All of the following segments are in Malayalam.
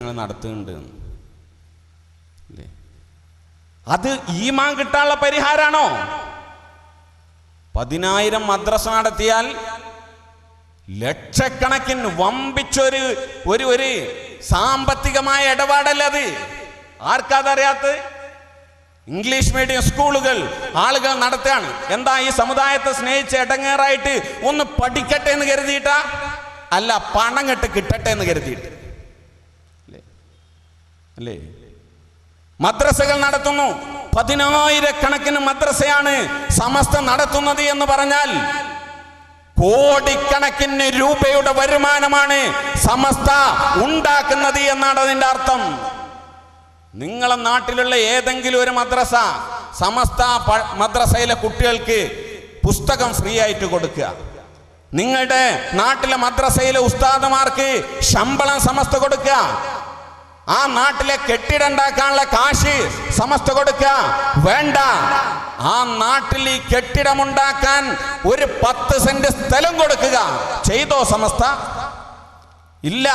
ഞങ്ങൾ നടത്തുന്നുണ്ട് അല്ലേ? അത് ഈമാൻ കിട്ടാനുള്ള പരിഹാരമാണോ? 10,000 മദ്രസ നടത്തിയാൽ ലക്ഷക്കണക്കിന് വമ്പിച്ചൊരു ഒരു സാമ്പത്തികമായ ഇടപാടല്ല അത്. ആർക്കതറിയാത്ത? ഇംഗ്ലീഷ് മീഡിയം സ്കൂളുകൾ ആളുകൾ നടത്തുകയാണ്. എന്താ? ഈ സമുദായത്തെ സ്നേഹിച്ച് ഇടങ്ങേറായിട്ട് ഒന്ന് പഠിക്കട്ടെ എന്ന് കരുതിയിട്ടാ? അല്ല, പണം കെട്ട് കിട്ടട്ടെ എന്ന് കരുതിയിട്ട് അല്ലേ? മദ്രസകൾ നടത്തുന്നു. 10,000 മദ്രസയാണ് സമസ്ത നടത്തുന്നത് എന്ന് പറഞ്ഞാൽ കോടിക്കണക്കിന് രൂപയുടെ വരുമാനമാണ് സമസ്ത ഉണ്ടാക്കുന്നത് എന്നാണ് അതിന്റെ അർത്ഥം. നിങ്ങളെ നാട്ടിലുള്ള ഏതെങ്കിലും ഒരു മദ്രസ, സമസ്ത മദ്രസയിലെ കുട്ടികൾക്ക് പുസ്തകം ഫ്രീ ആയിട്ട് കൊടുക്കുക. നിങ്ങളുടെ നാട്ടിലെ മദ്രസയിലെ ഉസ്താദുമാർക്ക് ശമ്പളം സമസ്ത കൊടുക്കുക. ആ നാട്ടിലെ കെട്ടിടം ഉണ്ടാക്കാനുള്ള കാശ് സമസ്ത കൊടുക്കുക. വേണ്ട, ആ നാട്ടിൽ ഈ കെട്ടിടമുണ്ടാക്കാൻ ഒരു 10 സെന്റ് സ്ഥലം കൊടുക്കുക. ചെയ്തോ സമസ്ത? ഇല്ല.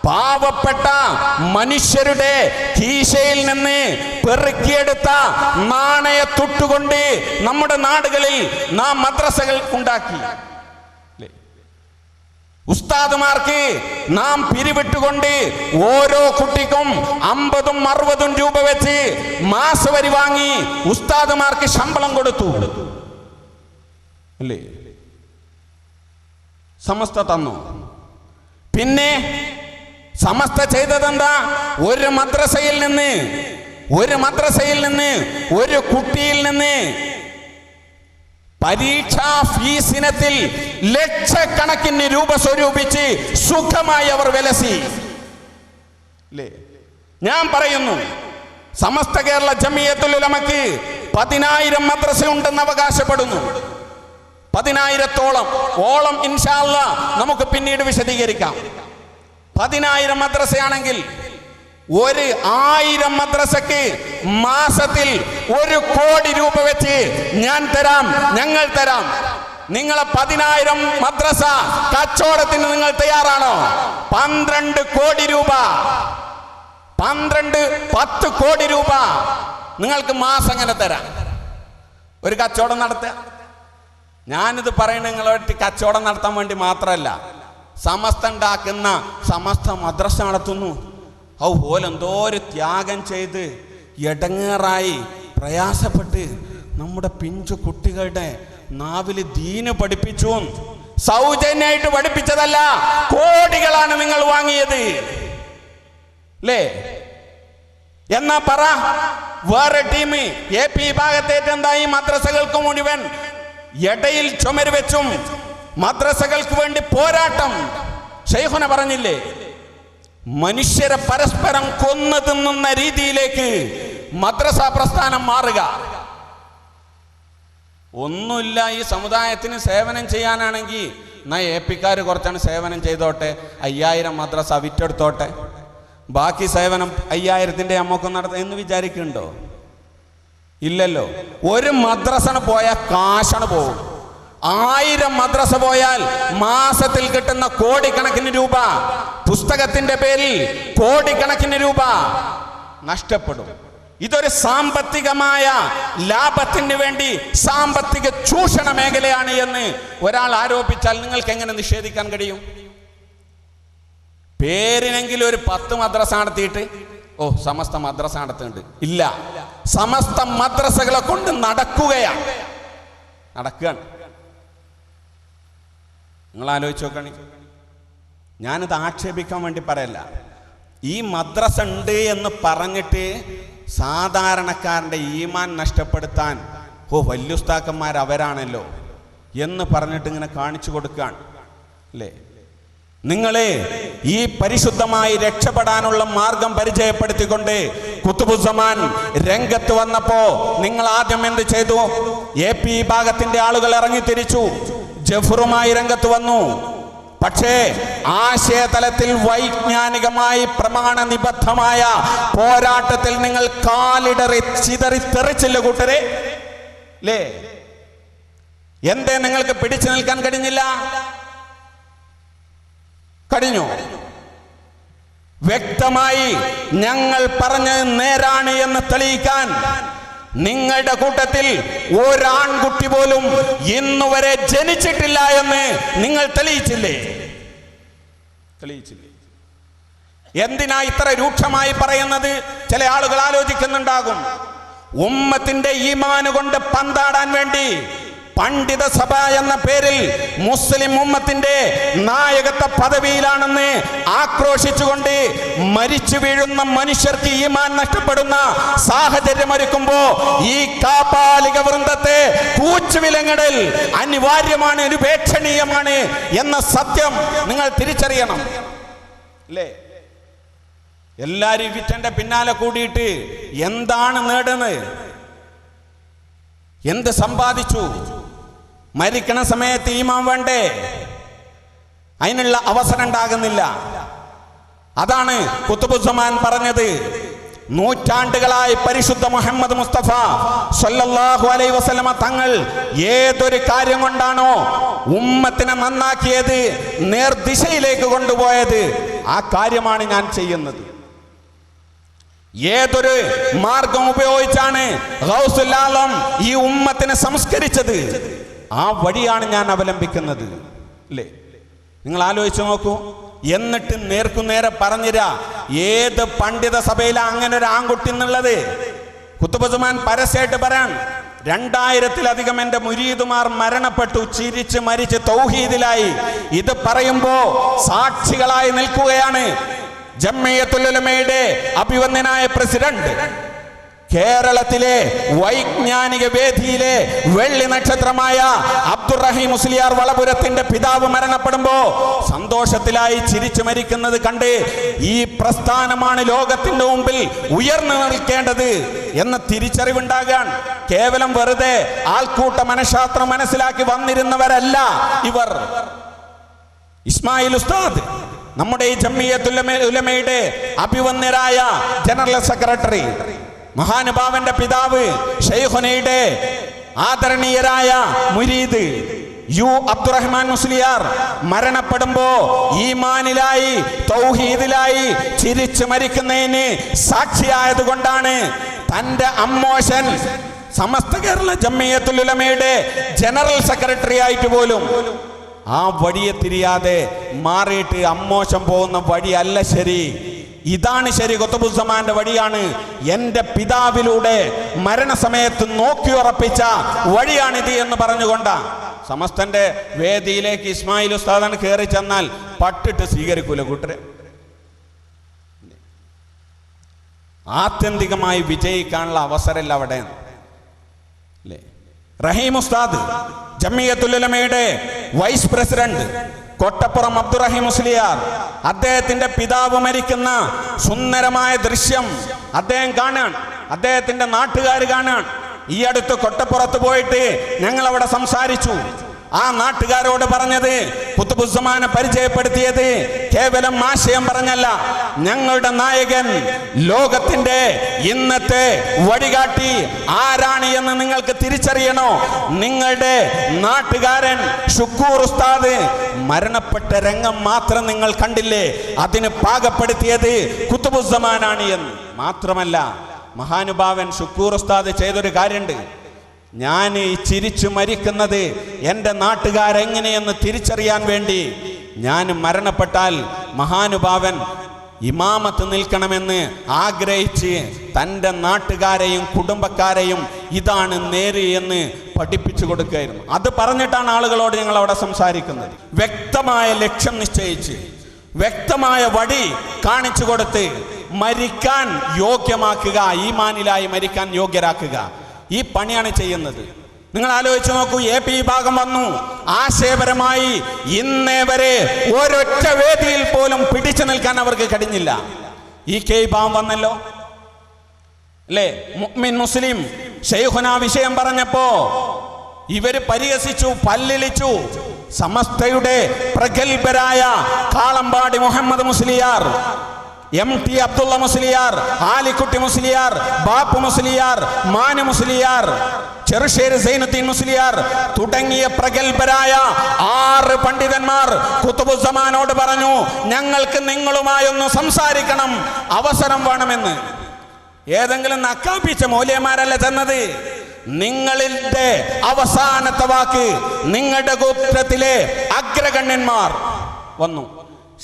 പാവപ്പെട്ട മനുഷ്യരുടെ കീശയിൽ നിന്ന് പെറുക്കിയെടുത്ത നാണയത്തുട്ടുകൊണ്ട് നമ്മുടെ നാടുകളിൽ നാം മദ്രസകൾ ഉണ്ടാക്കി. ഉസ്താദുമാർക്ക് നാം പിരിവിട്ടുകൊണ്ട് ഓരോ കുട്ടിക്കും 50ഉം 60ഉം രൂപ വെച്ച് മാസവരി വാങ്ങി ഉസ്താദുമാർക്ക് ശമ്പളം കൊടുത്തു അല്ലേ? സമസ്ത തന്നു. പിന്നെ സമസ്ത ചെയ്തതെന്താ? ഒരു മദ്രസയിൽ നിന്ന് ഒരു കുട്ടിയിൽ നിന്ന് പരീക്ഷാ ഫീസിനത്തിൽ ലക്ഷക്കണക്കിന് രൂപ സ്വരൂപിച്ച് സുഖമായി അവർ വിലസി. ഞാൻ പറയുന്നു, സമസ്ത കേരള ജമിയത്തുൽ ഉലമക്ക് 10,000 മദ്രസ ഉണ്ടെന്ന് അവകാശപ്പെടുന്നു. 10,000-ഓളം ഇൻഷാ അല്ലാഹ് നമുക്ക് പിന്നീട് വിശദീകരിക്കാം. 10,000 മദ്രസയാണെങ്കിൽ 1,000 മദ്രസക്ക് മാസത്തിൽ 1 കോടി രൂപ വെച്ച് ഞങ്ങൾ തരാം. നിങ്ങളെ 10,000 മദ്രസ കച്ചവടത്തിന് നിങ്ങൾ തയ്യാറാണോ? 12 കോടി രൂപ, 10 കോടി രൂപ നിങ്ങൾക്ക് മാസം എങ്ങനെ തരാം? ഒരു കച്ചവടം നടത്തുക. ഞാനിത് പറയുന്നത് നിങ്ങളൊരു കച്ചവടം നടത്താൻ വേണ്ടി മാത്രമല്ല. സമസ്ത ഉണ്ടാക്കുന്ന സമസ്ത മദ്രസ നടത്തുന്നു. ഓലെന്തോ ഒരു ത്യാഗം ചെയ്ത് ഇടങ്ങേറായി പ്രയാസപ്പെട്ട് നമ്മുടെ പിഞ്ചു കുട്ടികളുടെ നാവില് ദീന് പഠിപ്പിച്ചു. സൗജന്യമായിട്ട് പഠിപ്പിച്ചതല്ല, കോടികളാണ് നിങ്ങൾ വാങ്ങിയത് അല്ലേ? എന്നാ പറ, വേറെ ടീം AP ഭാഗത്തേറ്റെന്തായി? മദ്രസകൾക്ക് മുഴുവൻ ഇടയിൽ ചുമര് വെച്ചും മദ്രസകൾക്ക് വേണ്ടി പോരാട്ടം. ശൈഖുന പറഞ്ഞില്ലേ, മനുഷ്യരെ പരസ്പരം കൊന്നു തിന്നുന്ന രീതിയിലേക്ക് മദ്രസ പ്രസ്ഥാനം മാറുക. ഒന്നുമില്ല, ഈ സമുദായത്തിന് സേവനം ചെയ്യാനാണെങ്കിൽ എന്നാ AP-ക്കാർ കുറച്ചാണ് സേവനം ചെയ്തോട്ടെ, 5,000 മദ്രസ വിറ്റെടുത്തോട്ടെ, ബാക്കി സേവനം 5,000-ന്റെ അമ്മക്ക് നടത്ത എന്ന് വിചാരിക്കുന്നുണ്ടോ? ഇല്ലല്ലോ. ഒരു മദ്രസ പോയാൽ കാശാണ് പോകും. 1000 മദ്രസ പോയാൽ മാസത്തിൽ കിട്ടുന്ന കോടിക്കണക്കിന് രൂപ, പുസ്തകത്തിന്റെ പേരിൽ കോടിക്കണക്കിന് രൂപ നഷ്ടപ്പെടും. ഇതൊരു സാമ്പത്തികമായ ലാഭത്തിന് വേണ്ടി സാമ്പത്തിക ചൂഷണ മേഖലയാണ് എന്ന് ഒരാൾ ആരോപിച്ചാൽ നിങ്ങൾക്ക് എങ്ങനെ നിഷേധിക്കാൻ കഴിയും? പേരിനെങ്കിലും ഒരു 10 മദ്രസ നടത്തിയിട്ട് സമസ്ത മദ്രസ നടത്തുന്നുണ്ട്. ഇല്ല, സമസ്ത മദ്രസകളെ കൊണ്ട് നടക്കുകയാണ്. നിങ്ങൾ ആലോചിച്ച് നോക്കണേ. ഞാനിത് ആക്ഷേപിക്കാൻ വേണ്ടി പറയല്ല. ഈ മദ്രസ ഉണ്ട് എന്ന് പറഞ്ഞിട്ട് സാധാരണക്കാരൻ്റെ ഈമാൻ നഷ്ടപ്പെടുത്താൻ വല്യുസ്താക്കന്മാർ അവരാണല്ലോ എന്ന് പറഞ്ഞിട്ട് ഇങ്ങനെ കാണിച്ചു കൊടുക്കുകയാണ് അല്ലേ? നിങ്ങളെ ഈ പരിശുദ്ധമായി രക്ഷപ്പെടാനുള്ള മാർഗം പരിചയപ്പെടുത്തിക്കൊണ്ട് ഖുത്ബുസ്സമാൻ രംഗത്ത് വന്നപ്പോ നിങ്ങൾ ആദ്യം എന്ത് ചെയ്തു? AP ഭാഗത്തിന്റെ ആളുകൾ ഇറങ്ങിത്തിരിച്ചു, ജഫറുമായി രംഗത്ത് വന്നു. പക്ഷേ ആശയതലത്തിൽ വൈജ്ഞാനികമായി പ്രമാണനിബദ്ധമായ പോരാട്ടത്തിൽ നിങ്ങൾ കാലിടറി ചിതറിത്തെറിച്ചില്ല കൂട്ടരെ അല്ലേ? എന്തേ നിങ്ങൾക്ക് പിടിച്ചു നിൽക്കാൻ കഴിഞ്ഞില്ല? കഴിഞ്ഞു. വ്യക്തമായി ഞങ്ങൾ പറഞ്ഞത് നേരാണ് എന്ന് തെളിയിക്കാൻ നിങ്ങളുടെ കൂട്ടത്തിൽ ഒരാൺകുട്ടി പോലും ഇന്നുവരെ ജനിച്ചിട്ടില്ല എന്ന് നിങ്ങൾ തെളിയിച്ചില്ലേ? എന്തിനാ ഇത്ര രൂക്ഷമായി പറയുന്നത്? ചില ആളുകൾ ആലോചിക്കുന്നുണ്ടാകും. ഉമ്മത്തിന്റെ ഈമാന് കൊണ്ട് പന്താടാൻ വേണ്ടി പണ്ഡിത സഭ എന്ന പേരിൽ മുസ്ലിം ഉമ്മത്തിന്റെ നായകത്വ പദവിയിലാണെന്ന് ആക്രോശിച്ചുകൊണ്ട് മരിച്ചു വീഴുന്ന മനുഷ്യർക്ക് ഈമാൻ നഷ്ടപ്പെടുന്ന സാഹചര്യം ഒരുക്കുമ്പോ ഈ കാപാലിക വൃന്ദത്തെ കൂച്ചുവിലങ്ങിടൽ അനിവാര്യമാണ്, ഉപേക്ഷണീയമാണ് എന്ന സത്യം നിങ്ങൾ തിരിച്ചറിയണം. അല്ലേ? എല്ലാരും വിറ്റന്റെ പിന്നാലെ കൂടിയിട്ട് എന്താണ് നേടുന്നത്? എന്ത് സമ്പാദിച്ചു? മരിക്കണ സമയത്ത് ഈമാൻ വേണ്ടേ? അതിനുള്ള അവസരം ഉണ്ടാകുന്നില്ല. അതാണ് ഖുതുബുസ്സമാൻ പറഞ്ഞത്. നൂറ്റാണ്ടുകളായി പരിശുദ്ധ മുഹമ്മദ് മുസ്തഫ സ്വല്ലല്ലാഹു അലൈഹി വസല്ലമ തങ്ങൾ ഏതൊരു കാര്യം കൊണ്ടാണോ ഉമ്മത്തിനെ നന്നാക്കിയത്, നേർദിശയിലേക്ക് കൊണ്ടുപോയത്, ആ കാര്യമാണ് ഞാൻ ചെയ്യുന്നത്. ഏതൊരു മാർഗം ഉപയോഗിച്ചാണ് ഗൗസുൽ ആലം ഈ ഉമ്മത്തിനെ സംസ്കരിച്ചത്, ആ വഴിയാണ് ഞാൻ അവലംബിക്കുന്നത്. അല്ലേ? നിങ്ങൾ ആലോചിച്ച് നോക്കൂ. എന്നിട്ട് നേർക്കുനേരെ പറഞ്ഞിരാ ഏത് പണ്ഡിത സഭയിലാ അങ്ങനെ ഒരു ആൺകുട്ടി എന്നുള്ളത്? ഖുതുബുസ്സമാൻ പരസ്യമായിട്ട് പറയാൻ 2000-ലധികം എൻ്റെ മുരീദുമാർ മരണപ്പെട്ടു, ചിരിച്ച് മരിച്ച് തൗഹീദിലായി. ഇത് പറയുമ്പോ സാക്ഷികളായി നിൽക്കുകയാണ് ജംഇയ്യത്തുൽ ഉലമയുടെ അഭിവന്ദനായ പ്രസിഡന്റ്. കേരളത്തിലെ വൈജ്ഞാനിക വേദിയിലെ വെള്ളി നക്ഷത്രമായ അബ്ദുറഹീം മുസ്ലിയാർ വളപുരത്തിന്റെ പിതാവ് മരണപ്പെടുമ്പോ സന്തോഷത്തിലായി ചിരിച്ചു മരിക്കുന്നത് കണ്ട് ഈ പ്രസ്ഥാനമാണ് ലോകത്തിന്റെ മുമ്പിൽ ഉയർന്നു നിൽക്കേണ്ടത് എന്ന തിരിച്ചറിവുണ്ടാകാൻ കേവലം വെറുതെ ആൾക്കൂട്ട മനഃശാസ്ത്രം മനസ്സിലാക്കി വന്നിരുന്നവരല്ല ഇവർ. ഇസ്മായിൽ ഉസ്താദ് നമ്മുടെ ഈ ജംഇയ്യത്തുൽ ഉലമയുടെ അഭിവന്ദനായ ജനറൽ സെക്രട്ടറി, മഹാനുഭാവന്റെ പിതാവ് ശൈഖുനയുടെ ആദരണീയരായ മുരീദ് യു അബ്ദുറഹ്മാൻ മുസ്ലിയാർ മരണപ്പെടുമ്പോ ഈമാനിലായി തൗഹീദിലായി ചിരിച്ചു മരിക്കുന്നതിന് സാക്ഷിയായതുകൊണ്ടാണ് തന്റെ അമ്മോശൻ സമസ്ത കേരള ജംഇയ്യത്തുൽ ഉലമയുടെ ജനറൽ സെക്രട്ടറി ആയിട്ട് പോലും ആ വഴിയെ തിരിയാതെ മാറിയിട്ട് അമ്മോശം പോകുന്ന വഴിയല്ല ശരി, ഇതാണ് ശരി, ഖുതുബുസ്സമാന്റെ വഴിയാണ്, എൻ്റെ പിതാവിലൂടെ മരണസമയത്ത് നോക്കിയുറപ്പിച്ച വഴിയാണിത് എന്ന് പറഞ്ഞുകൊണ്ടാ സമസ്തന്റെ വേദിയിലേക്ക് ഇസ്മായിൽ ഉസ്താദാണ് കയറി ചെന്നാൽ പട്ടിട്ട് സ്വീകരിക്കൂല കൂട്ടരെ. ആത്യന്തികമായി വിജയിക്കാനുള്ള അവസരമില്ല അവിടെ. അല്ലേ? റഹീം ഉസ്താദ് ജംഇയ്യത്തുൽ ഉലമയുടെ വൈസ് പ്രസിഡന്റ് കോട്ടപ്പുറം അബ്ദുറഹീം മുസ്ലിയാർ, അദ്ദേഹത്തിന്റെ പിതാവ് മരിക്കുന്ന സുന്ദരമായ ദൃശ്യം അദ്ദേഹം കാണാൻ, അദ്ദേഹത്തിന്റെ നാട്ടുകാർ കാണാൻ. ഈ അടുത്ത് കൊട്ടപ്പുറത്ത് പോയിട്ട് ഞങ്ങൾ അവിടെ സംസാരിച്ചു. ആ നാട്ടുകാരോട് പറഞ്ഞത്, ഖുതുബുസ്സമാനെ പരിചയപ്പെടുത്തിയത് കേവലം ആശയം പറഞ്ഞല്ല, ഞങ്ങളുടെ നായകൻ, ലോകത്തിന്റെ ഇന്നത്തെ വഴികാട്ടി ആരാണ് എന്ന് നിങ്ങൾക്ക് തിരിച്ചറിയണോ? നിങ്ങളുടെ നാട്ടുകാരൻ ഷുക്കൂർ ഉസ്താദ് മരണപ്പെട്ട രംഗം മാത്രം നിങ്ങൾ കണ്ടില്ലേ? അതിന് പാകപ്പെടുത്തിയത് ഖുതുബുസ്സമാനാണ് എന്ന് മാത്രമല്ല, മഹാനുഭാവൻ ഷുക്കൂർ ഉസ്താദ് ചെയ്തൊരു കാര്യമുണ്ട്. ഞാൻ ഈ ചിരിച്ചു മരിക്കുന്നത് എൻ്റെ നാട്ടുകാരെങ്ങനെയെന്ന് തിരിച്ചറിയാൻ വേണ്ടി ഞാൻ മരണപ്പെട്ടാൽ മഹാനുഭാവൻ ഇമാമത്ത് നിൽക്കണമെന്ന് ആഗ്രഹിച്ച് തൻ്റെ നാട്ടുകാരെയും കുടുംബക്കാരെയും ഇതാണ് നേര് എന്ന് പഠിപ്പിച്ചു കൊടുക്കുകയായിരുന്നു. അത് പറഞ്ഞിട്ടാണ് ആളുകളോട് ഞങ്ങൾ അവിടെ സംസാരിക്കുന്നത്. വ്യക്തമായ ലക്ഷ്യം നിശ്ചയിച്ച് വ്യക്തമായ വഴി കാണിച്ചു കൊടുത്ത് മരിക്കാൻ യോഗ്യമാക്കുക, ഈമാനിലായി മരിക്കാൻ യോഗ്യരാക്കുക, ഈ പണിയാണ് ചെയ്യുന്നത്. നിങ്ങൾ ആലോചിച്ച് നോക്കൂ. AP വിഭാഗം വന്നു, ആശയപരമായി ഇന്നേ വരെ ഒരൊറ്റ വേദിയിൽ പോലും പിടിച്ചു നിൽക്കാൻ അവർക്ക് കഴിഞ്ഞില്ല. EK വിഭാഗം വന്നല്ലോ, അല്ലേ? മുഅ്മിൻ മുസ്ലിം ശൈഖുന വിഷയം പറഞ്ഞപ്പോ ഇവര് പരിഹസിച്ചു, പല്ലിളിച്ചു. സമസ്തയുടെ പ്രഗത്ഭരായ കാളമ്പാടി മുഹമ്മദ് മുസ്ലിയാർ MT അബ്ദുള്ള മുസ്ലിയാർ, ആലിക്കുട്ടി മുസ്ലിയാർ, ബാപ്പു മുസ്ലിയാർ, മാനു മുസ്ലിയാർ, ചെറുശ്ശേരി സൈനുദ്ദീൻ മുസ്ലിയാർ തുടങ്ങിയ പ്രഗത്ഭരായ 6 പണ്ഡിതന്മാർ ഖുതുബുസ്സമാനോട് പറഞ്ഞു, ഞങ്ങൾക്ക് നിങ്ങളുമായൊന്ന് സംസാരിക്കണം, അവസരം വേണമെന്ന്. ഏതെങ്കിലും നക്കാപ്പിച്ച മൗലവിമാരല്ല ചെന്നത്. നിങ്ങളുടെ അവസാനത്തെ വാക്ക് നിങ്ങളുടെ ഗോത്രത്തിലെ അഗ്രഗണ്യന്മാർ വന്നു.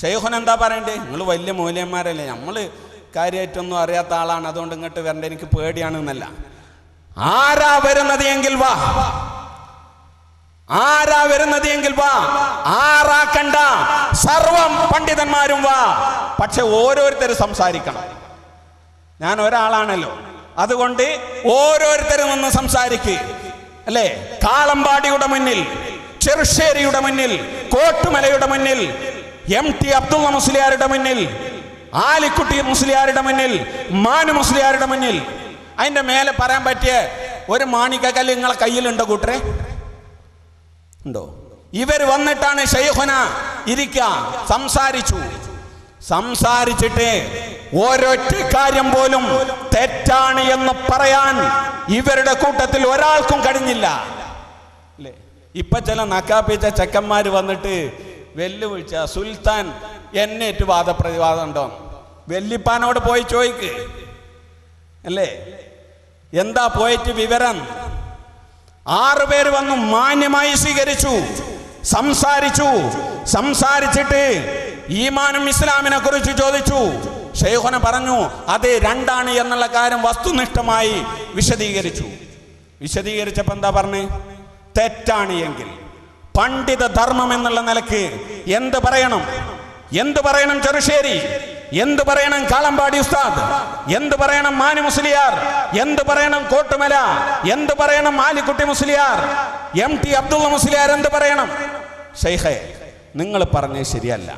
ശൈഖുന എന്താ പറയണ്ടേ? നിങ്ങൾ വലിയ മൗലവിമാരല്ലേ, നമ്മൾ കാര്യമായിട്ടൊന്നും അറിയാത്ത ആളാണ്, അതുകൊണ്ട് ഇങ്ങോട്ട് വരണ്ട, എനിക്ക് പേടിയാണെന്നല്ല. ആരാ വരുന്നത് എങ്കിൽ വാ, ആരാ വരുന്നത് എങ്കിൽ വാ, ആറാക്കണ്ട, സർവം പണ്ഡിതന്മാരും വാ. പക്ഷെ ഓരോരുത്തരും സംസാരിക്കണം. ഞാൻ ഒരാളാണല്ലോ, അതുകൊണ്ട് ഓരോരുത്തരും ഒന്ന് സംസാരിക്കുക അല്ലേ. കാളമ്പാടിയുടെ മുന്നിൽ, ചെറുശ്ശേരിയുടെ മുന്നിൽ, കോട്ടുമലയുടെ മുന്നിൽ, MT അബ്ദുള്ള മുസ്ലിയാരുടെ മുന്നിൽ, ആലിക്കുട്ടി മുസ്ലിയാരുടെ മുന്നിൽ, മാനു മുസ്ലിയാരുടെ മുന്നിൽ, അതിന്റെ മേലെ പറയാൻ പറ്റിയ ഒരു മാണിക്കക്കല്ല് നിങ്ങളെ കയ്യിലുണ്ടോ കൂട്ടരെ? ഉണ്ടോ? ഇവർ വന്നിട്ടാണ് ശൈഖുന ഇരിക്കുക, സംസാരിച്ചിട്ട് ഒരൊറ്റ കാര്യം പോലും തെറ്റാണ് എന്ന് പറയാൻ ഇവരുടെ കൂട്ടത്തിൽ ഒരാൾക്കും കഴിഞ്ഞില്ല അല്ലേ. ഇപ്പൊ ചില നക്കാപ്പിച്ച ചെക്കന്മാര് വന്നിട്ട് വെല്ലുവിളിച്ച സുൽത്താൻ എന്നേറ്റ് വാദപ്രതിവാദം ഉണ്ടോ? വെല്ലിപ്പാനോട് പോയി ചോദിക്ക് അല്ലേ, എന്താ പോയിട്ട് വിവരം? 6 പേര് വന്നു, മാന്യമായി സ്വീകരിച്ചു, സംസാരിച്ചിട്ട് ഈമാനും ഇസ്ലാമിനെ കുറിച്ച് ചോദിച്ചു. ശൈഖുന പറഞ്ഞു അത് 2 എന്നുള്ള കാര്യം വസ്തുനിഷ്ഠമായി വിശദീകരിച്ചപ്പോ എന്താ പറഞ്ഞു? തെറ്റാണ് എങ്കിൽ പണ്ഡിത ധർമ്മം എന്നുള്ള നിലക്ക് എന്ത് പറയണം ചെറുശ്ശേരി, എന്ത് പറയണം കാളമ്പാടി ഉസ്താദ്, എന്ത് പറയണം മാനു മുസ്ലിയാർ, എന്ത് പറയണം കോട്ടുമല, എന്ത് പറയണം ആലിക്കുട്ടി മുസ്ലിയാർ, MT അബ്ദുള്ള മുസ്ലിയാർ എന്ത് പറയണം? ശൈഖേ, നിങ്ങൾ പറഞ്ഞത് ശരിയല്ല,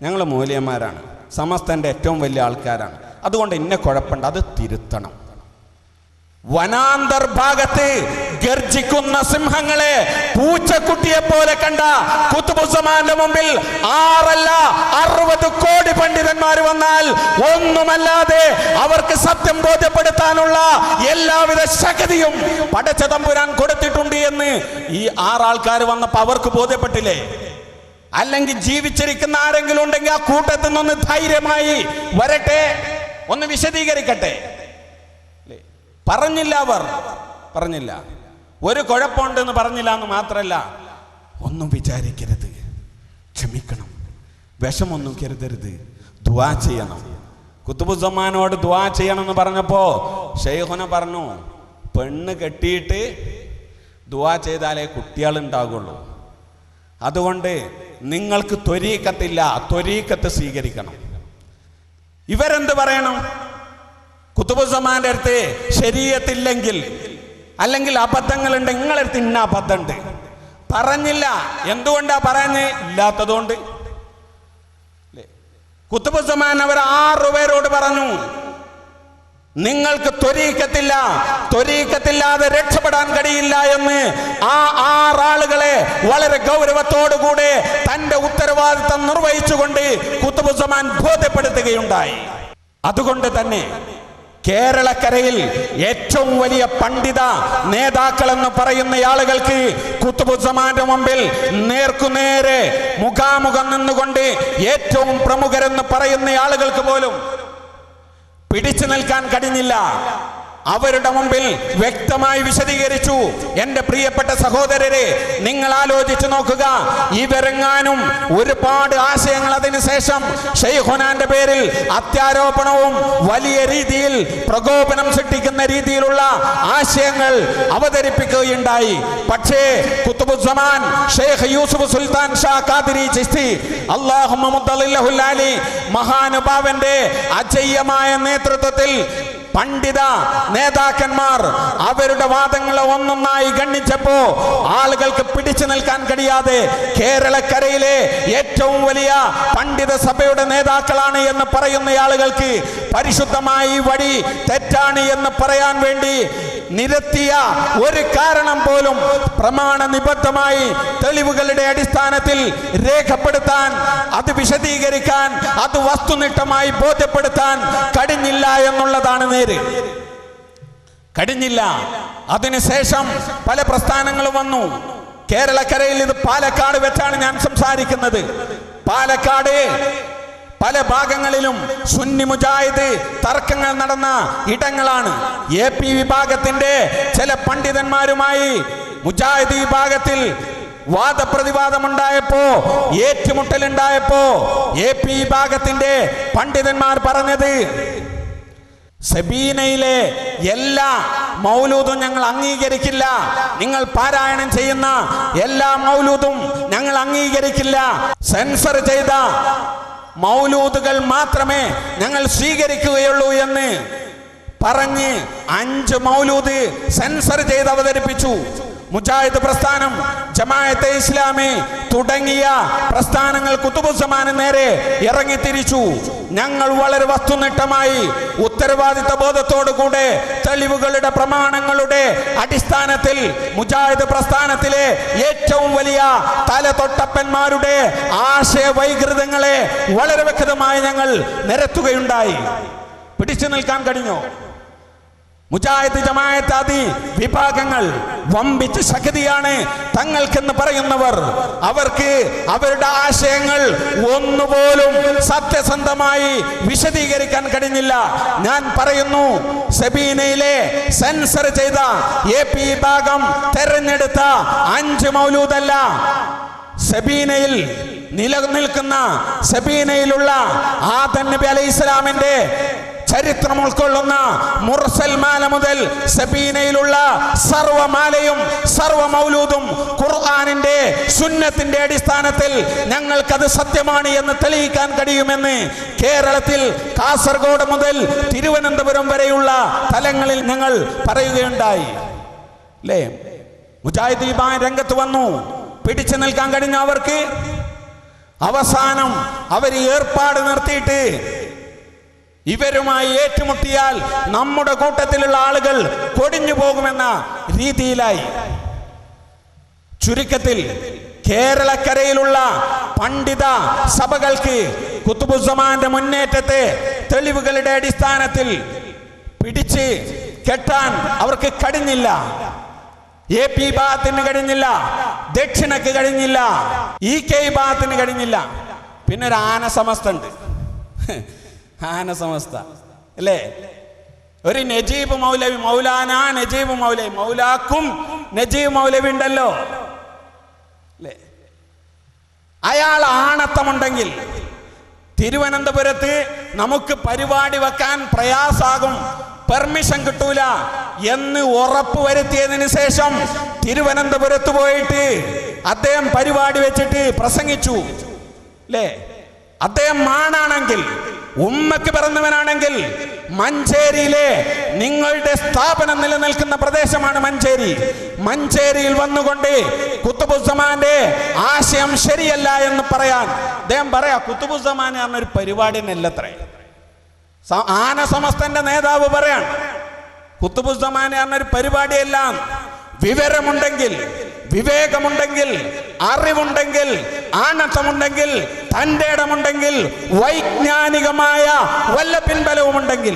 ഞങ്ങൾ മൂല്യന്മാരാണ്, സമസ്തന്റെ ഏറ്റവും വലിയ ആൾക്കാരാണ്, അതുകൊണ്ട് ഇന്നെ കുഴപ്പമുണ്ട്, അത് തിരുത്തണം. വനാന്തർഭാഗത്ത് ഗർജിക്കുന്ന സിംഹങ്ങളെ പൂച്ചക്കുട്ടിയെ പോലെ കണ്ട ഖുതുബുസ്സമാന്റെ മുമ്പിൽ 6 അല്ല 60 കോടി പണ്ഡിതന്മാർ വന്നാൽ ഒന്നുമല്ലാതെ അവർക്ക് സത്യം ബോധ്യപ്പെടുത്താനുള്ള എല്ലാവിധ ശക്തിയും പടച്ച തമ്പുരാൻ കൊടുത്തിട്ടുണ്ട് എന്ന് ഈ 6 ആൾക്കാർ വന്നപ്പോൾ അവർക്ക് ബോധ്യപ്പെട്ടില്ലേ? അല്ലെങ്കിൽ ജീവിച്ചിരിക്കുന്ന ആരെങ്കിലും ഉണ്ടെങ്കിൽ ആ കൂട്ടത്തിൽ നിന്ന് ധൈര്യമായി വരട്ടെ, ഒന്ന് വിശദീകരിക്കട്ടെ. പറഞ്ഞില്ല. ഒരു കുഴപ്പമുണ്ടെന്ന് പറഞ്ഞില്ല എന്ന് മാത്രമല്ല, ഒന്നും വിചാരിക്കരുത്, ക്ഷമിക്കണം, വിഷമൊന്നും കരുതരുത്, ദുആ ചെയ്യണം. ഖുതുബുസ്സമാനോട് ദുആ ചെയ്യണം എന്ന് പറഞ്ഞപ്പോ ശൈഖുന പറഞ്ഞു, പെണ്ണ് കെട്ടിയിട്ട് ദുആ ചെയ്താലേ കുട്ടികളുണ്ടാകുള്ളൂ, അതുകൊണ്ട് നിങ്ങൾക്ക് ത്വരീഖത്ത് സ്വീകരിക്കണം. ഇവരെന്ത് പറയണം? ഖുതുബുസ്സമാന്റെ അടുത്ത് ശരീഅത്തില്ലെങ്കിൽ അല്ലെങ്കിൽ അബദ്ധങ്ങളുണ്ട്, നിങ്ങളടുത്ത് ഇന്ന അബദ്ധമുണ്ട്, പറഞ്ഞില്ല. എന്തുകൊണ്ടാ പറയുന്നത്? ഇല്ലാത്തതുകൊണ്ട്. ഖുതുബുസ്സമാൻ അവർ 6 പേരോട് പറഞ്ഞു, നിങ്ങൾക്ക് ത്വരീഖത്തില്ലാതെ രക്ഷപ്പെടാൻ കഴിയില്ല എന്ന് ആ 6 ആളുകളെ വളരെ ഗൗരവത്തോടുകൂടെ തന്റെ ഉത്തരവാദിത്തം നിർവഹിച്ചുകൊണ്ട് ഖുതുബുസ്സമാൻ ബോധ്യപ്പെടുത്തുകയുണ്ടായി. അതുകൊണ്ട് തന്നെ കേരളക്കരയിൽ ഏറ്റവും വലിയ പണ്ഡിത നേതാക്കൾ എന്ന് പറയുന്ന ആളുകൾക്ക് ഖുതുബുസ്സമാന്റെ മുമ്പിൽ നേർക്കുനേരെ മുഖാമുഖം നിന്നുകൊണ്ട് ഏറ്റവും പ്രമുഖരെന്ന് പറയുന്ന ആളുകൾക്ക് പോലും പിടിച്ചു നിൽക്കാൻ കഴിഞ്ഞില്ല. അവരുടെ മുമ്പിൽ വ്യക്തമായി വിശദീകരിച്ചു. എന്റെ പ്രിയപ്പെട്ട സഹോദരരെ, നിങ്ങൾ ആലോചിച്ചു നോക്കുക, ഇവരെങ്ങാനും ഒരുപാട് ആശയങ്ങൾ അതിനുശേഷം ശൈഖുനാന്റെ പേരിൽ അത്യാരോപണവും വലിയ രീതിയിൽ പ്രകോപനം സൃഷ്ടിക്കുന്ന രീതിയിലുള്ള ആശയങ്ങൾ അവതരിപ്പിക്കുകയുണ്ടായി. പക്ഷേ ഖുതുബുസ്സമാൻ ഷെയ്ഖ് യൂസുഫ് സുൽത്താൻ ഷാ ഖാദിരി ചിശ്തി അല്ലാഹുമ്മ മുദ്ദലില്ലഹുൽ അലി മഹാനുഭാവന്റെ അജയ്യമായ നേതൃത്വത്തിൽ പണ്ഡിത നേതാക്കന്മാർ അവരുടെ വാദങ്ങളെ ഒന്നൊന്നായി ഗണ്ണിച്ചപ്പോ ആളുകൾക്ക് പിടിച്ചു നിൽക്കാൻ കഴിയാതെ കേരളക്കരയിലെ ഏറ്റവും വലിയ പണ്ഡിത സഭയുടെ നേതാക്കളാണ് എന്ന് പറയുന്ന ആളുകൾക്ക് പരിശുദ്ധമായി വഴി തെറ്റാണ് എന്ന് പറയാൻ വേണ്ടി നിരത്തിയ ഒരു കാരണം പോലും പ്രമാണ നിബദ്ധമായി തെളിവുകളുടെ അടിസ്ഥാനത്തിൽ രേഖപ്പെടുത്താൻ, അത് വിശദീകരിക്കാൻ, അത് വസ്തുനിഷ്ഠമായി ബോധ്യപ്പെടുത്താൻ കഴിഞ്ഞില്ല എന്നുള്ളതാണ് നേര്. കഴിഞ്ഞില്ല. അതിനുശേഷം പല പ്രസ്ഥാനങ്ങളും വന്നു. കേരളക്കരയിൽ ഇത് പാലക്കാട് വെച്ചാണ് ഞാൻ സംസാരിക്കുന്നത്. പാലക്കാട് പല ഭാഗങ്ങളിലും സുന്നി മുജാഹിദ് തർക്കങ്ങൾ നടന്ന ഇടങ്ങളാണ്. AP വിഭാഗത്തിന്റെ ചില പണ്ഡിതന്മാരുമായി മുജാഹിദ് വിഭാഗത്തിൽ വാദപ്രതിവാദമുണ്ടായപ്പോ, ഏറ്റുമുട്ടലുണ്ടായപ്പോ AP വിഭാഗത്തിന്റെ പണ്ഡിതന്മാർ പറഞ്ഞത്, സബീനയിലെ എല്ലാ മൗലൂദും ഞങ്ങൾ അംഗീകരിക്കില്ല, നിങ്ങൾ പാരായണം ചെയ്യുന്ന എല്ലാ മൗലൂദും ഞങ്ങൾ അംഗീകരിക്കില്ല, സെൻസർ ചെയ്ത മൗലൂദുകൾ മാത്രമേ ഞങ്ങൾ സ്വീകരിക്കുകയുള്ളൂ എന്ന് പറഞ്ഞ് 5 മൗലൂദ് സെൻസർ ചെയ്ത് അവതരിപ്പിച്ചു. മുജാഹിദ് പ്രസ്ഥാനം, ജമാഅത്തെ ഇസ്ലാമി തുടങ്ങിയ പ്രസ്ഥാനങ്ങൾ ഖുതുബുസ്സമാന് നേരെ ഇറങ്ങിത്തിരിച്ചു. ഞങ്ങൾ വളരെ വസ്തുനിഷ്ഠമായി ഉത്തരവാദിത്ത ബോധത്തോടു കൂടെ തെളിവുകളുടെ പ്രമാണങ്ങളുടെ അടിസ്ഥാനത്തിൽ മുജാഹിദ് പ്രസ്ഥാനത്തിലെ ഏറ്റവും വലിയ തലതൊട്ടപ്പന്മാരുടെ ആശയ വൈകൃതങ്ങളെ വളരെ വ്യക്തമായി ഞങ്ങൾ നിരത്തുകയുണ്ടായി. പിടിച്ചു നിൽക്കാൻ കഴിഞ്ഞോ? മുജാഹിദ് ജമാഅത്ത് ആദി വിഭാഗങ്ങൾ വമ്പിച്ച ശക്തിയാണ് തങ്ങൾക്കെന്ന് പറയുന്നവർ, അവർക്ക് അവരുടെ ആശയങ്ങൾ ഒന്നുപോലും സത്യസന്ധമായി വിശദീകരിക്കാൻ കഴിഞ്ഞില്ല. ഞാൻ പറയുന്നു, സബീനയിലെ സെൻസർ ചെയ്ത AP വിഭാഗം തെരഞ്ഞെടുത്ത 5 മൗലൂദല്ല, സബീനയിൽ നിലനിൽക്കുന്ന, സബീനയിലുള്ള ആദം നബി അലൈഹിസ്സലാമിന്റെ ചരിത്രം ഉൾക്കൊള്ളുന്ന മുർസൽ മാല മുതൽ സബീനയിലുള്ള സർവമാലയും സർവ മൗലൂദും ഖുർആനിന്റെ സുന്നത്തിന്റെ അടിസ്ഥാനത്തിൽ ഞങ്ങൾക്കത് സത്യമാണ് എന്ന് തെളിയിക്കാൻ കഴിയുമെന്ന് കേരളത്തിൽ കാസർഗോഡ് മുതൽ തിരുവനന്തപുരം വരെയുള്ള തലങ്ങളിൽ ഞങ്ങൾ പറയുകയുണ്ടായി. അല്ലേ? മുജാഹിദ് വിഭാഗം രംഗത്ത് വന്നു. പിടിച്ചു നിൽക്കാൻ കഴിഞ്ഞ അവർക്ക് അവസാനം അവർ ഏർപ്പാട് നിർത്തിയിട്ട് ഇവരുമായി ഏറ്റുമുട്ടിയാൽ നമ്മുടെ കൂട്ടത്തിലുള്ള ആളുകൾ കൊടിഞ്ഞു പോകുമെന്ന രീതിയിലായി. ചുരുക്കത്തിൽ കേരളക്കരയിലുള്ള പണ്ഡിത സഭകൾക്ക് ഖുതുബുസ്സമാന്റെ മുന്നേറ്റത്തെ തെളിവുകളുടെ അടിസ്ഥാനത്തിൽ പിടിച്ച് കെട്ടാൻ അവർക്ക് കഴിഞ്ഞില്ല. AP വിഭാഗത്തിന് കഴിഞ്ഞില്ല, ദക്ഷിണക്ക് കഴിഞ്ഞില്ല, EK വിഭാഗത്തിന് കഴിഞ്ഞില്ല. പിന്നെ ഒരു ആനസമസ്ത ഉണ്ട്. ആനസമസ്ത അല്ലേ? ഒരു നജീബ് മൗലവി, മൗലാന നജീബ് മൗലവി, മൗലാക്കും നജീബ് മൗലവി ഉണ്ടല്ലോ അല്ലേ? അയാൾ ആണത്തമുണ്ടെങ്കിൽ തിരുവനന്തപുരത്ത് നമുക്ക് പരിപാടി വെക്കാൻ പ്രയാസാകും, പെർമിഷൻ കിട്ടൂല എന്ന് ഉറപ്പ് വരുത്തിയതിന് ശേഷം തിരുവനന്തപുരത്ത് പോയിട്ട് അദ്ദേഹം പരിപാടി വെച്ചിട്ട് പ്രസംഗിച്ചു അല്ലേ? അദ്ദേഹം മാണാണെങ്കിൽ, ഉമ്മക്ക് പിറന്നവനാണെങ്കിൽ, മഞ്ചേരിയിലെ നിങ്ങളുടെ സ്ഥാപനം നിലനിൽക്കുന്ന പ്രദേശമാണ് മഞ്ചേരി, മഞ്ചേരിയിൽ വന്നുകൊണ്ട് ഖുതുബുസ്സമാന്റെ ആശയം ശരിയല്ല എന്ന് പറയാൻ അദ്ദേഹം പറയാ. ഖുതുബുസ്സമാൻ പറഞ്ഞൊരു പരിപാടി നല്ലത്രേ. ആനസമസ്തന്റെ നേതാവ് പറയാൻ ഖുതുബുസ്സമാൻ പറഞ്ഞൊരു പരിപാടിയല്ല. വിവരമുണ്ടെങ്കിൽ, വിവേകമുണ്ടെങ്കിൽ, അറിവുണ്ടെങ്കിൽ, ആണത്തമുണ്ടെങ്കിൽ, തന്റെ ഇടമുണ്ടെങ്കിൽ, വൈജ്ഞാനികമായ വല്ല പിൻബലവുമുണ്ടെങ്കിൽ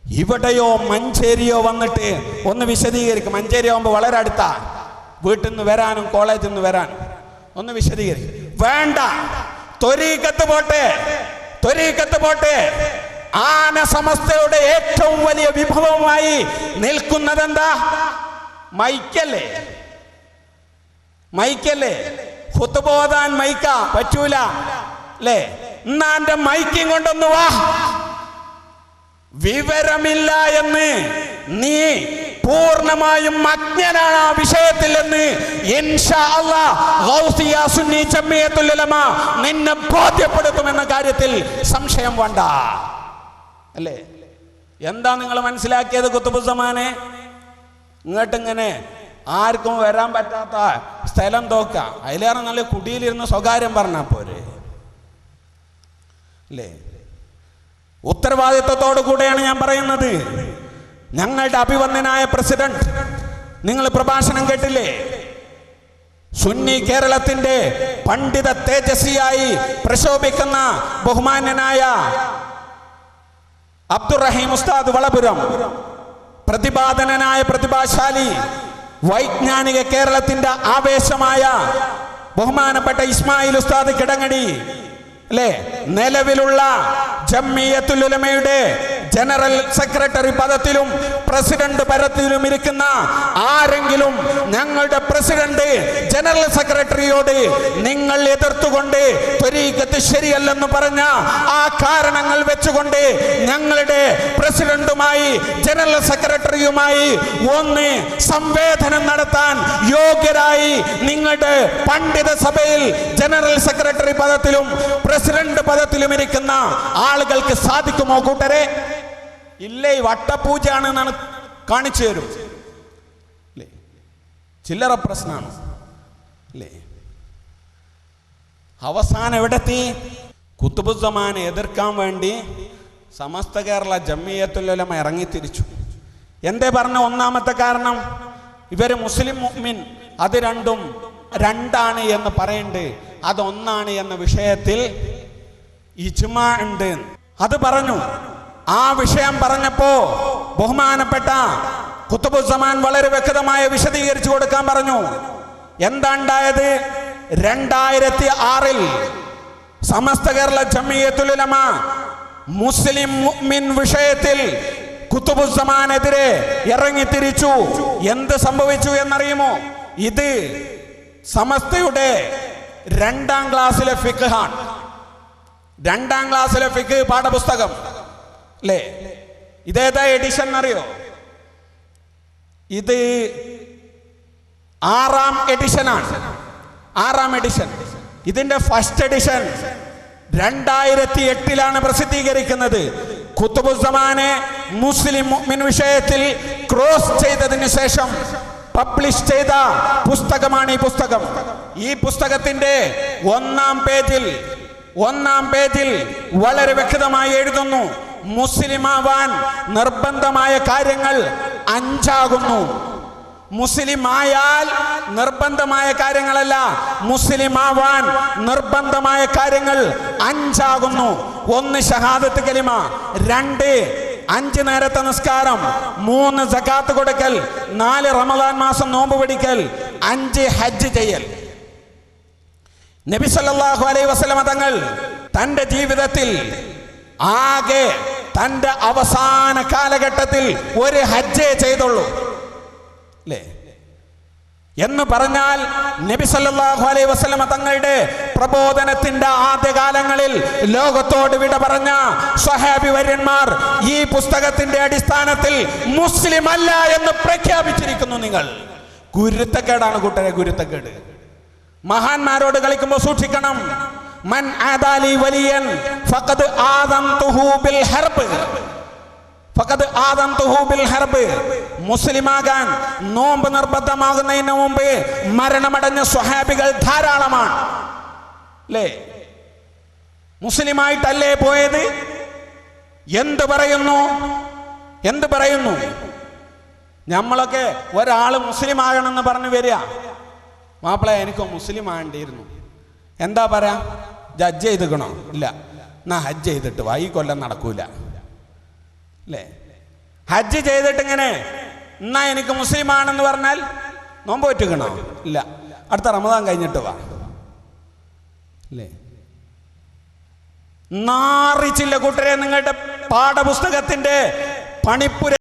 ഇവിടെയോ മഞ്ചേരിയോ വന്നിട്ട് ഒന്ന് വിശദീകരിക്കും. മഞ്ചേരി ആകുമ്പോൾ വളരെ അടുത്താ, വീട്ടിൽ നിന്ന് വരാനും കോളേജിൽ നിന്ന് വരാനും. ഒന്ന് വിശദീകരിക്കും. വേണ്ട, ത്വരീഖത്ത് പോട്ടെ, ത്വരീഖത്ത് പോട്ടെ. ആനസമസ്തയുടെ ഏറ്റവും വലിയ വിഭവമായി നിൽക്കുന്നത് എന്താ? മൈക്കല്ലേ? മൈക്കല്ലേ? ഖുതുബ ഓതാൻ മൈക്ക പറ്റൂല അല്ലേ? എന്നാന്റെ മൈക്കും കൊണ്ടൊന്നു വാ. വിവരമില്ല എന്ന് നീ പൂർണ്ണമായും അജ്ഞനാണ് ആ വിഷയത്തിൽ എന്ന് ഇൻഷാ അല്ലാഹ് ഗൗസിയ സുന്നി ജമിയത്തുൽ ഉലമ നിന്നെ ബോധ്യപ്പെടുത്തുമെന്ന കാര്യത്തിൽ സംശയം വേണ്ട അല്ലേ? എന്താ നിങ്ങൾ മനസ്സിലാക്കിയത്? ഖുതുബുസ്സമാനെ ഇങ്ങോട്ടിങ്ങനെ ആർക്കും വരാൻ പറ്റാത്ത സ്ഥലം തോക്ക, അതിലേറെ നല്ല കുടിയിലിരുന്ന് സ്വകാര്യം പറഞ്ഞാൽ പോരെ അല്ലേ? ഉത്തരവാദിത്വത്തോടു കൂടെയാണ് ഞാൻ പറയുന്നത്. ഞങ്ങളുടെ അഭിവന്ദനായ പ്രസിഡന്റ്, നിങ്ങൾ പ്രഭാഷണം കേട്ടില്ലേ? സുന്നി കേരളത്തിന്റെ പണ്ഡിത തേജസ്വിയായി പ്രശോഭിക്കുന്ന ബഹുമാന്യനായ അബ്ദുറഹീം ഉസ്താദ് വളപുരം, പ്രതിഭാധനനായ പ്രതിഭാശാലി വൈജ്ഞാനിക കേരളത്തിന്റെ ആവേശമായ ബഹുമാനപ്പെട്ട ഇസ്മായിൽ ഉസ്താദ് കിടങ്ങടി അല്ലേ, നിലവിലുള്ള ജംഇയ്യത്തുൽ ഉലമയുടെ ജനറൽ സെക്രട്ടറി പദത്തിലും പ്രസിഡന്റ് പദത്തിലും ഇരിക്കുന്ന ആരെങ്കിലും ഞങ്ങളുടെ പ്രസിഡന്റ് ജനറൽ സെക്രട്ടറിയോട് നിങ്ങൾ എതിർത്തുകൊണ്ട് ത്വരീഖത്ത് ശരിയല്ലെന്ന് പറഞ്ഞ ആ കാരണങ്ങൾ വെച്ചുകൊണ്ട് ഞങ്ങളുടെ പ്രസിഡന്റുമായി ജനറൽ സെക്രട്ടറിയുമായി ഒന്ന് സംവേദനം നടത്താൻ യോഗ്യരായി നിങ്ങളുടെ പണ്ഡിത സഭയിൽ ജനറൽ സെക്രട്ടറി പദത്തിലും പ്രസിഡന്റ് പദത്തിലും ഇരിക്കുന്ന ആളുകൾക്ക് സാധിക്കുമോ കൂട്ടരെ? ഇല്ലേ, വട്ടപൂജയാണെന്നാണ് കാണിച്ചു തരും. ചില്ലറ പ്രശ്നമാണ് അല്ലേ? അവസാനം എവിടെത്തി? കുത്തുബുസ്സമാനെ എതിർക്കാൻ വേണ്ടി സമസ്ത കേരള ജംഇയ്യത്തുൽ ഉലമ ഇറങ്ങിത്തിരിച്ചു. എന്തേ പറഞ്ഞ? ഒന്നാമത്തെ കാരണം, ഇവര് മുസ്ലിം മുഅ്മിൻ അത് രണ്ടും രണ്ടാണ് എന്ന് പറയുന്നുണ്ട്, അതൊന്നാണ് എന്ന വിഷയത്തിൽ ഇജ്മാ ഉണ്ട് അത് പറഞ്ഞു. ആ വിഷയം പറഞ്ഞപ്പോ ബഹുമാനപ്പെട്ട ഖുത്ബുസ്സമാൻ വളരെ വ്യക്തമായി വിശദീകരിച്ചു കൊടുക്കാൻ പറഞ്ഞു. എന്താ ഉണ്ടായത്? 2006 സമസ്ത കേരള ജംഇയ്യത്തുൽ ഉലമ മുസ്ലിം മുഅ്മിൻ വിഷയത്തിൽ ഖുത്ബുസ്സമാനെതിരെ ഇറങ്ങിത്തിരിച്ചു. എന്ത് സംഭവിച്ചു എന്നറിയുമോ? ഇത് സമസ്തയുടെ 2ാം ക്ലാസ്സിലെ ഫിഖ്ഹാണ്. 2ാം ക്ലാസ്സിലെ ഫിഖ് പാഠപുസ്തകം അല്ലേ? ഇതേതാ എഡിഷൻ അറിയോ? ഇത് 6ാം എഡിഷനാണ്. 6ാം എഡിഷൻ. ഇതിന്റെ ഫസ്റ്റ് എഡിഷൻ 2008 പ്രസിദ്ധീകരിക്കുന്നത്. ഖുത്ബുസ്സമാനെ മുസ്ലിം മുഅ്മിൻ വിഷയത്തിൽ ക്രോസ് ചെയ്തതിന് ശേഷം പബ്ലിഷ് ചെയ്ത പുസ്തകമാണ് ഈ പുസ്തകം. ഈ പുസ്തകത്തിന്റെ 1ാം പേജിൽ വളരെ വ്യക്തമായി എഴുതുന്നു, മുസ്ലിമാവാൻ നിർബന്ധമായ കാര്യങ്ങൾ 5 ആകുന്നു. മുസ്ലിമായാൽ നിർബന്ധമായ കാര്യങ്ങളല്ല, മുസ്ലിമാവാൻ നിർബന്ധമായ കാര്യങ്ങൾ 5 ആകുന്നു. 1 ഷഹാദത്ത് കലിമ, 2 5 നേരത്തെ നിസ്കാരം, 3 സകാത്ത് കൊടുക്കൽ, 4 റമദാൻ മാസം നോമ്പ് പിടിക്കൽ, 5 ഹജ്ജ് ചെയ്യൽ. നബി സല്ലല്ലാഹു അലൈഹി വസല്ലം തങ്ങൾ തന്റെ ജീവിതത്തിൽ ആകെ തന്റെ അവസാന കാലഘട്ടത്തിൽ ഒരു ഹജ്ജേ ചെയ്തുള്ളൂ അല്ലേ? എന്ന് പറഞ്ഞാൽ നബി സല്ലല്ലാഹു അലൈഹി വസല്ലം തങ്ങളുടെ പ്രബോധനത്തിന്റെ ആദ്യകാലങ്ങളിൽ ലോകത്തോട് വിട പറഞ്ഞ സ്വഹാബി വര്യന്മാർ ഈ പുസ്തകത്തിന്റെ അടിസ്ഥാനത്തിൽ മുസ്ലിം അല്ല എന്ന് പ്രഖ്യാപിച്ചിരിക്കുന്നു. നിങ്ങൾ ഗുരുത്തക്കേടാണ് കൂട്ടരെ, ഗുരുത്തക്കേട്. മഹാന്മാരോട് കളിക്കുമ്പോൾ സൂക്ഷിക്കണം. മൻ ആദാലി വലിയൻ ഫഖദ് ആദംതുഹു ബിൽ ഹർബ്, ഫഖദ് ആദംതുഹു ബിൽ ഹർബ്. മുസ്ലിമാകാൻ നോമ്പ് നിർബന്ധമാകുന്നതിന് മുമ്പ് മരണമടഞ്ഞ സ്വഹാബികൾ ധാരാളമാണ് അല്ലേ? മുസ്ലിമായിട്ടല്ലേ പോയത്? എന്ത് പറയുന്നു? നമ്മളൊക്കെ ഒരാള് മുസ്ലിം ആകണമെന്ന് പറഞ്ഞു വരിക, മാപ്പിള എനിക്ക് മുസ്ലിം ആകേണ്ടിയിരുന്നു. എന്താ പറയാ? ഹജ്ജ് ചെയ്തിക്കണോ? ഇല്ല, എന്നാ ഹജ്ജ് ചെയ്തിട്ട് വാ, ഈ കൊല്ലം നടക്കൂല അല്ലേ? ഹജ്ജ് ചെയ്തിട്ട് ഇങ്ങനെ എന്നാ എനിക്ക് മുസ്ലിം ആണെന്ന് പറഞ്ഞാൽ നോമ്പ് പറ്റുക്കണോ? ഇല്ല, അടുത്ത റമദാൻ കഴിഞ്ഞിട്ട് വാ അല്ലേ? നാറിച്ചില്ല കൂട്ടരെ. നിങ്ങളുടെ പാഠപുസ്തകത്തിന്റെ പണിപ്പുര